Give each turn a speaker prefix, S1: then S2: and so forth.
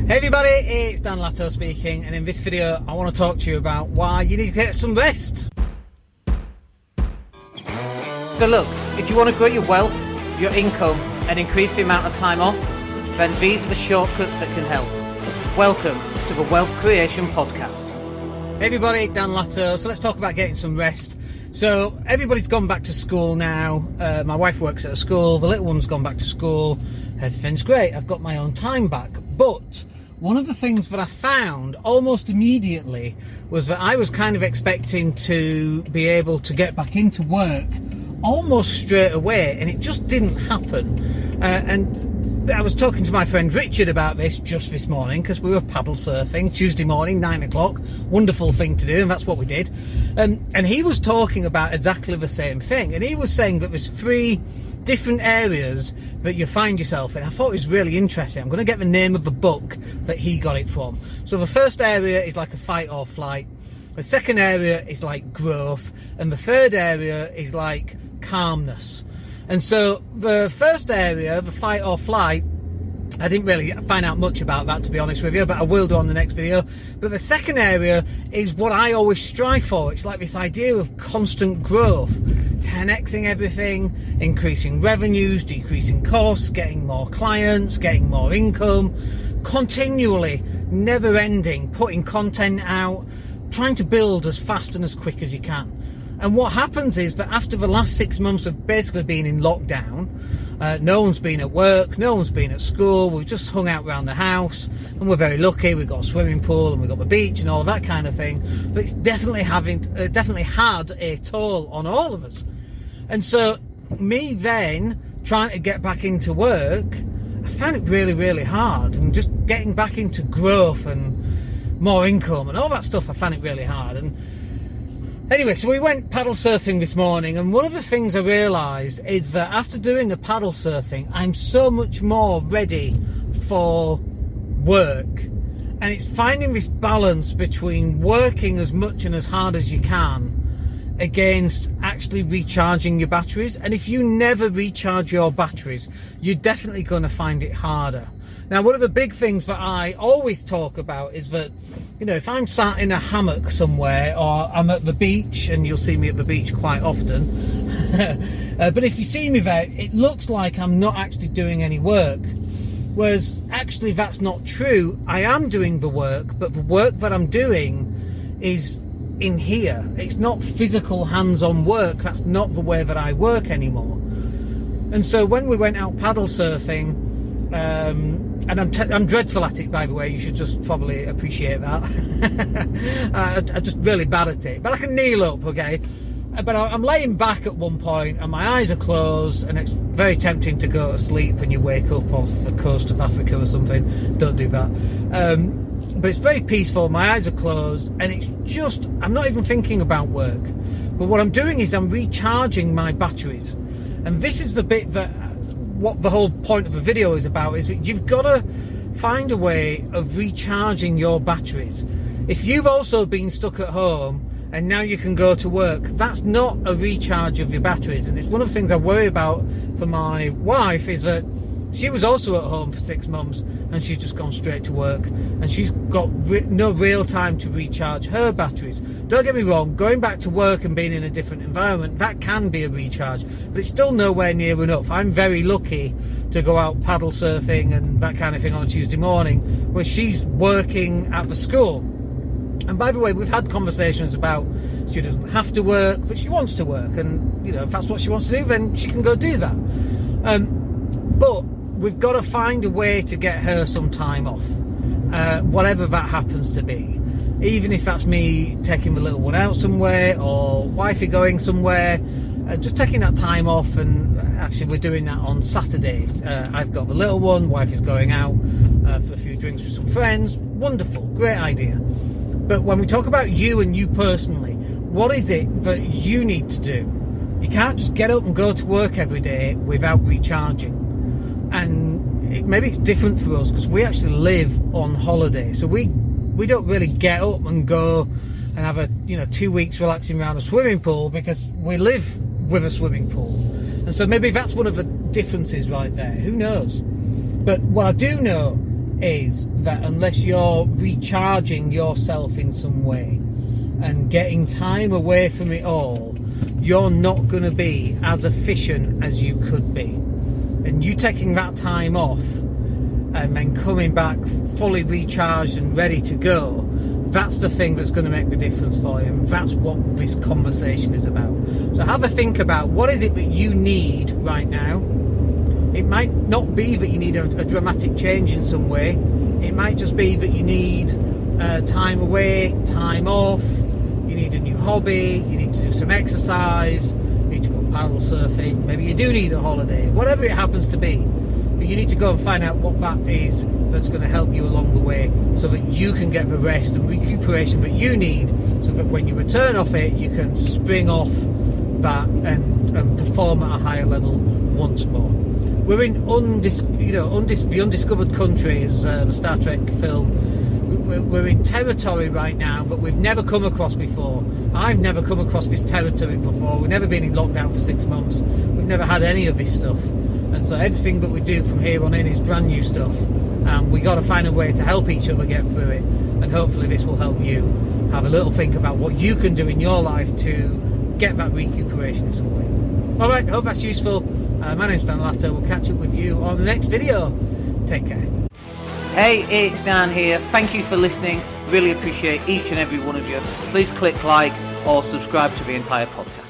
S1: Hey everybody, it's Dan Latto speaking, and in this video I want to talk to you about why you need to get some rest. So look, if you want to grow your wealth, your income and increase the amount of time off, then these are the shortcuts that can help. Welcome to the Wealth Creation Podcast. Hey everybody, Dan Latto. So let's talk about getting some rest. So everybody's gone back to school now. My wife works at a school, the little one's gone back to school, everything's great, I've got my own time back. But one of the things that I found almost immediately was that I was kind of expecting to be able to get back into work almost straight away, and it just didn't happen. And I was talking to my friend Richard about this just this morning because we were paddle surfing Tuesday morning, 9 o'clock. Wonderful thing to do, and that's what we did. And he was talking about exactly the same thing, and he was saying that there's 3 different areas that you find yourself in. I thought it was really interesting. I'm going to get the name of the book that he got it from. So the first area is like a fight or flight. The second area is like growth, and the third area is like calmness. And so the first area, the fight or flight, I didn't really find out much about that, to be honest with you, but I will do on the next video. But the second area is what I always strive for. It's like this idea of constant growth, 10xing everything, increasing revenues, decreasing costs, getting more clients, getting more income, continually, never ending, putting content out, trying to build as fast and as quick as you can. And what happens is that after the last 6 months of basically being in lockdown, no one's been at work, no one's been at school, we've just hung out around the house, and we're very lucky, we've got a swimming pool and we've got the beach and all of that kind of thing, but it's definitely had a toll on all of us. And so me then trying to get back into work, I found it really, really hard, and just getting back into growth and more income and all that stuff, I found it really hard. And anyway, so we went paddle surfing this morning, and one of the things I realised is that after doing the paddle surfing, I'm so much more ready for work. And it's finding this balance between working as much and as hard as you can against actually recharging your batteries. And if you never recharge your batteries, you're definitely going to find it harder. Now, one of the big things that I always talk about is that, you know, if I'm sat in a hammock somewhere, or I'm at the beach, and you'll see me at the beach quite often, but if you see me there, it looks like I'm not actually doing any work. Whereas actually that's not true. I am doing the work, but the work that I'm doing is in here. It's not physical hands-on work. That's not the way that I work anymore. And so when we went out paddle surfing, and I'm dreadful at it, by the way, you should just probably appreciate that. I'm just really bad at it, but I can kneel up, okay? But I'm laying back at one point and my eyes are closed, and it's very tempting to go to sleep and you wake up off the coast of Africa or something. Don't do that. But it's very peaceful, my eyes are closed, and it's just, I'm not even thinking about work. But what I'm doing is I'm recharging my batteries. And this is the bit that, what the whole point of the video is about, is that you've got to find a way of recharging your batteries. If you've also been stuck at home and now you can go to work, that's not a recharge of your batteries. And it's one of the things I worry about for my wife, is that she was also at home for 6 months and she's just gone straight to work, and she's got no real time to recharge her batteries. Don't get me wrong, going back to work and being in a different environment, that can be a recharge, but it's still nowhere near enough. I'm very lucky to go out paddle surfing and that kind of thing on a Tuesday morning, where she's working at the school. And by the way, we've had conversations about she doesn't have to work, but she wants to work, and you know, if that's what she wants to do, then she can go do that. But we've got to find a way to get her some time off, whatever that happens to be. Even if that's me taking the little one out somewhere, or wifey going somewhere, just taking that time off. And actually we're doing that on Saturday. I've got the little one, wife is going out for a few drinks with some friends. Wonderful, great idea. But when we talk about you and you personally, what is it that you need to do? You can't just get up and go to work every day without recharging. And maybe it's different for us because we actually live on holiday, so we don't really get up and go and have a 2 weeks relaxing around a swimming pool, because we live with a swimming pool. And so maybe that's one of the differences right there, who knows. But what I do know is that unless you're recharging yourself in some way and getting time away from it all, you're not going to be as efficient as you could be. And you taking that time off and then coming back fully recharged and ready to go, that's the thing that's going to make the difference for you, and that's what this conversation is about. So have a think about what is it that you need right now. It might not be that you need a dramatic change in some way. It might just be that you need time away, time off, you need a new hobby, you need to do some exercise, you need to go paddle surfing, maybe you do need a holiday, whatever it happens to be. But you need to go and find out what that is that's going to help you along the way, so that you can get the rest and recuperation that you need, so that when you return off it, you can spring off that and perform at a higher level once more. We're in the undiscovered country, as the Star Trek film. We're in territory right now that we've never come across before. I've never come across this territory before. We've never been in lockdown for 6 months. We've never had any of this stuff. And so everything that we do from here on in is brand new stuff. And we got to find a way to help each other get through it. And hopefully this will help you have a little think about what you can do in your life to get that recuperation in some way. All right, hope that's useful. My name's Daniel Latto. We'll catch up with you on the next video. Take care. Hey, it's Dan here. Thank you for listening. Really appreciate each and every one of you. Please click like or subscribe to the entire podcast.